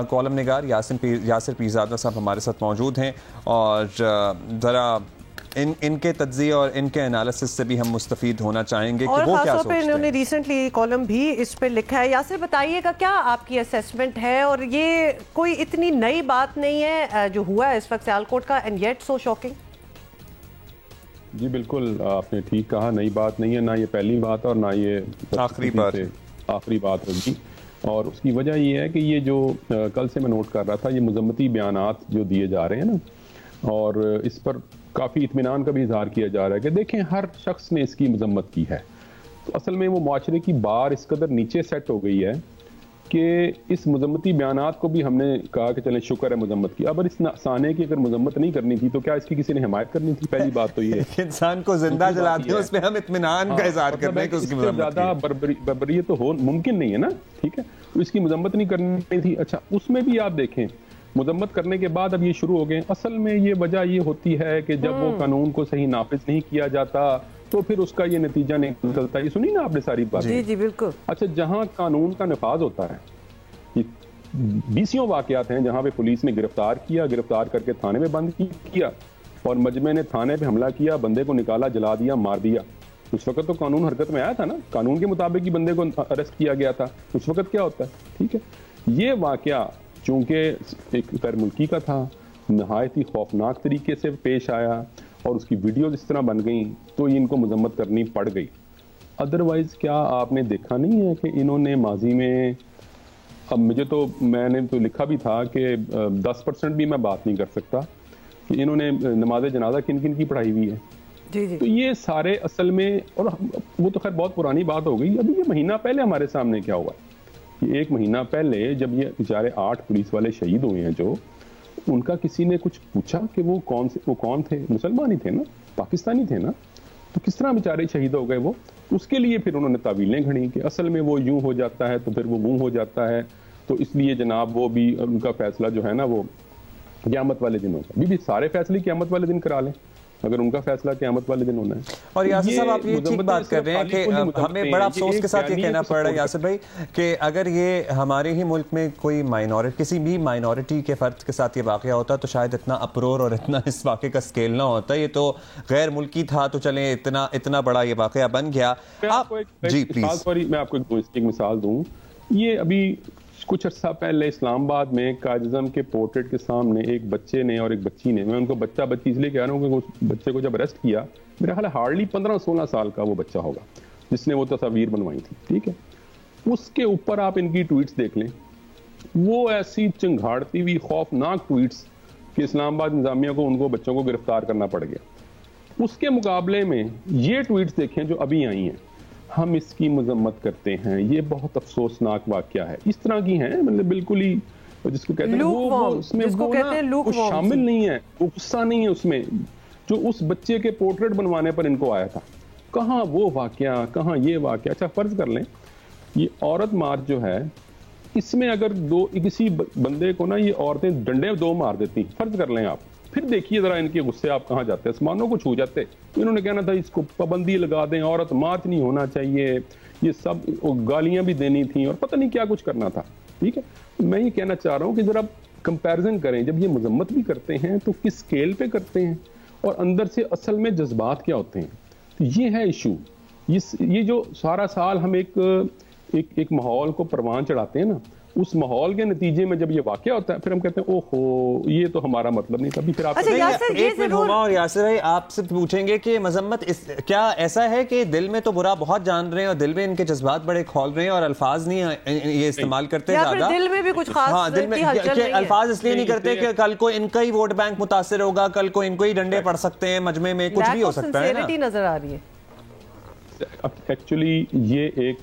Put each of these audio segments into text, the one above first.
Column نگار یاسر پیرزادہ صاحب ہمارے ساتھ موجود ہیں اور ذرا ان کے تجزیے اور ان کے انالیسس سے بھی ہم مستفید ہونا چاہیں گے کہ وہ کیا سوچتے ہیں۔ انہوں نے ریسنٹلی کالم بھی اس پہ لکھا ہے۔ یاسر بتائیے گا کیا آپ کی اسیسمنٹ ہے، اور یہ کوئی اتنی نئی بات نہیں ہے جو ہوا ہے اس وقت سیالکوٹ کا، اینڈ یٹ سو شاکنگ؟ جی بالکل آپ نے ٹھیک کہا، نئی بات نہیں ہے، نہ یہ پہلی بات اور نہ یہ آخری بات ہوگی، اور اس کی وجہ یہ ہے کہ یہ جو کل سے میں نوٹ کر رہا تھا، یہ مذمتی بیانات جو دیے جا رہے ہیں نا، اور اس پر کافی اطمینان کا بھی اظہار کیا جا رہا ہے کہ دیکھیں ہر شخص نے اس کی مذمت کی ہے، تو اصل میں وہ معاشرے کی بار اس قدر نیچے سیٹ ہو گئی ہے کہ اس مذمتی بیانات کو بھی ہم نے کہا کہ چلیں شکر ہے مذمت کی، اب اس سانے کی اگر مذمت نہیں کرنی تھی تو کیا اس کی کسی نے حمایت کرنی تھی؟ پہلی بات تو یہ ہے انسان کو زندہ جلا دیا، اس پہ ہم اطمینان کا اظہار کر رہے ہیں کہ اس کی مذمت زیادہ بربریت تو ممکن نہیں ہے نا، ٹھیک ہے، تو اس کی مذمت نہیں کرنی تھی۔ اچھا اس میں بھی آپ دیکھیں مذمت کرنے کے بعد اب یہ شروع ہو گئے، اصل میں یہ وجہ یہ ہوتی ہے کہ جب وہ قانون کو صحیح نافذ نہیں کیا جاتا تو پھر اس کا یہ نتیجہ نکلتا ہے۔ یہ سنی نا آپ نے ساری بات؟ جی بالکل۔ اچھا جہاں قانون کا نفاذ ہوتا ہے، بیسیوں واقعات ہیں جہاں پہ پولیس نے گرفتار کر کے تھانے میں بند کیا، اور مجمع نے تھانے پہ حملہ کیا، بندے کو نکالا، جلا دیا، مار دیا۔ اس وقت تو قانون حرکت میں آیا تھا نا، قانون کے مطابق ہی بندے کو اریسٹ کیا گیا تھا، اس وقت کیا ہوتا ہے؟ ٹھیک ہے، یہ واقعہ چونکہ ایک غیر ملکی کا تھا، نہایت ہی خوفناک طریقے سے پیش آیا اور اس کی ویڈیوز اس طرح بن گئیں تو ان کو مذمت کرنی پڑ گئی۔ ادروائز کیا آپ نے دیکھا نہیں ہے کہ انہوں نے ماضی میں، اب میں نے تو لکھا بھی تھا کہ 10% بھی میں بات نہیں کر سکتا کہ انہوں نے نماز جنازہ کن کن کی پڑھائی ہوئی ہے۔ تو یہ سارے اصل میں، اور وہ تو خیر بہت پرانی بات ہو گئی، ابھی یہ مہینہ پہلے ہمارے سامنے کیا ہوا ہے، یہ ایک مہینہ پہلے جب یہ بیچارے 8 پولیس والے شہید ہوئے ہیں، جو ان کا کسی نے کچھ پوچھا کہ وہ کون تھے؟ مسلمان ہی تھے نا، پاکستانی تھے نا، تو کس طرح بیچارے شہید ہو گئے وہ؟ اس کے لیے پھر انہوں نے تعویلیں گھڑی کہ اصل میں وہ یوں ہو جاتا ہے تو پھر وہ ہو جاتا ہے، تو اس لیے جناب وہ بھی ان کا فیصلہ جو ہے نا وہ قیامت والے دن ہوگا۔ بھی سارے فیصلے قیامت والے دن کرا لیں اگر ان کا فیصلہ قیامت والے دن ہونا ہے۔ اور یاسر صاحب آپ یہ ٹھیک بات کر رہے ہیں کہ ہمیں بڑا افسوس کے ساتھ یہ کہنا پڑ رہا ہے یاسر بھائی کہ اگر یہ ہمارے ہی ملک میں کوئی کسی بھی مائنورٹی کے فرد کے ساتھ یہ واقعہ ہوتا تو شاید اتنا اپرور اور اتنا اس واقعے کا اسکیل نہ ہوتا، یہ تو غیر ملکی تھا تو چلیں اتنا بڑا یہ واقعہ بن گیا۔ جی پلیز، میں آپ کو ایک مثال دوں، یہ ابھی کچھ عرصہ پہلے اسلام آباد میں قائد اعظم کے پورٹریٹ کے سامنے ایک بچے نے اور ایک بچی نے، میں ان کو بچہ اس لیے کہہ رہا ہوں کہ اس بچے کو جب اریسٹ کیا، میرا خیال ہے ہارڈلی 15-16 سال کا وہ بچہ ہوگا جس نے وہ تصاویر بنوائی تھی، ٹھیک ہے، اس کے اوپر آپ ان کی ٹویٹس دیکھ لیں، وہ ایسی چنگھاڑتی ہوئی خوفناک ٹویٹس کہ اسلام آباد انتظامیہ کو ان کو بچوں کو گرفتار کرنا پڑ گیا۔ اس کے مقابلے میں یہ ٹویٹس دیکھیں جو ابھی آئی ہیں، ہم اس کی مذمت کرتے ہیں، یہ بہت افسوسناک واقعہ ہے، اس طرح کی ہیں، مطلب بالکل ہی جس کو کہتے ہیں وہ اس میں وہ شامل نہیں ہے، وہ غصہ نہیں ہے اس میں جو اس بچے کے پورٹریٹ بنوانے پر ان کو آیا تھا۔ کہاں وہ واقعہ، کہاں یہ واقعہ؟ اچھا فرض کر لیں یہ عورت مارچ جو ہے، اس میں اگر کسی بندے کو نا یہ عورتیں ڈنڈے 2 مار دیتی، فرض کر لیں آپ، پھر دیکھیے ذرا ان کے غصے آپ کہاں جاتے ہیں، آسمانوں کو چھو جاتے۔ تو انہوں نے کہنا تھا اس کو پابندی لگا دیں، عورت مارچ نہیں ہونا چاہیے، یہ سب گالیاں بھی دینی تھیں اور پتہ نہیں کیا کچھ کرنا تھا، ٹھیک ہے۔ میں یہ کہنا چاہ رہا ہوں کہ ذرا کمپیرزن کریں، جب یہ مذمت بھی کرتے ہیں تو کس اسکیل پہ کرتے ہیں اور اندر سے اصل میں جذبات کیا ہوتے ہیں، تو یہ ہے ایشو۔ یہ جو سارا سال ہم ایک ماحول کو پروان چڑھاتے ہیں نا، اس ماحول کے نتیجے میں جب یہ واقعہ ہوتا ہے پھر ہم کہتے ہیں اوہو یہ تو ہمارا مطلب نہیں تھا۔ پھر آپ ایک منٹ ہوما اور یاسر بھائی آپ سے پوچھیں گے کہ مذمت کیا ایسا ہے کہ دل میں تو برا بہت جان رہے ہیں اور دل میں ان کے جذبات بڑے کھول رہے ہیں اور الفاظ نہیں یہ استعمال کرتے زیادہ، دل میں بھی کچھ خاص الفاظ اس لیے نہیں کرتے کہ کل کو ان کا ہی ووٹ بینک متاثر ہوگا، کل کو ان کو ہی ڈنڈے پڑ سکتے ہیں، مجمع میں کچھ بھی ہو سکتا ہے نا، نظر آ رہی ہے۔ ایکچولی یہ ایک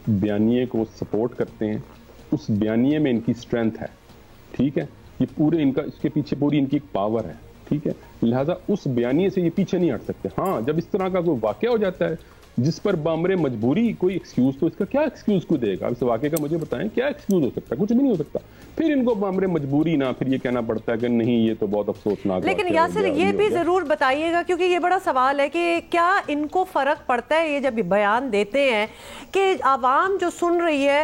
بیانیے کو سپورٹ کرتے ہیں، اس بیانیے میں ان کی سٹرینتھ ہے، ٹھیک ہے، یہ پورے ان کا اس کے پیچھے پوری ان کی ایک پاور ہے، ٹھیک ہے، لہٰذا اس بیانیے سے یہ پیچھے نہیں ہٹ سکتے۔ ہاں جب اس طرح کا کوئی واقعہ ہو جاتا ہے جس پر بامر مجبوری کوئی ایکسکیوز، تو اس کا کیا ایکسکیوز کو دے گا؟ اس واقعے کا مجھے بتائیں کیا ایکسکیوز ہو سکتا ہے؟ کچھ بھی نہیں ہو سکتا۔ پھر ان کو بامر مجبوری نہ پھر یہ کہنا پڑتا ہے کہ نہیں یہ تو بہت افسوسناک۔ لیکن یاسر یہ بھی ضرور بتائیے گا کیونکہ یہ بڑا سوال ہے کہ کیا ان کو فرق پڑتا ہے یہ جب بیان دیتے ہیں کہ عوام جو سن رہی ہے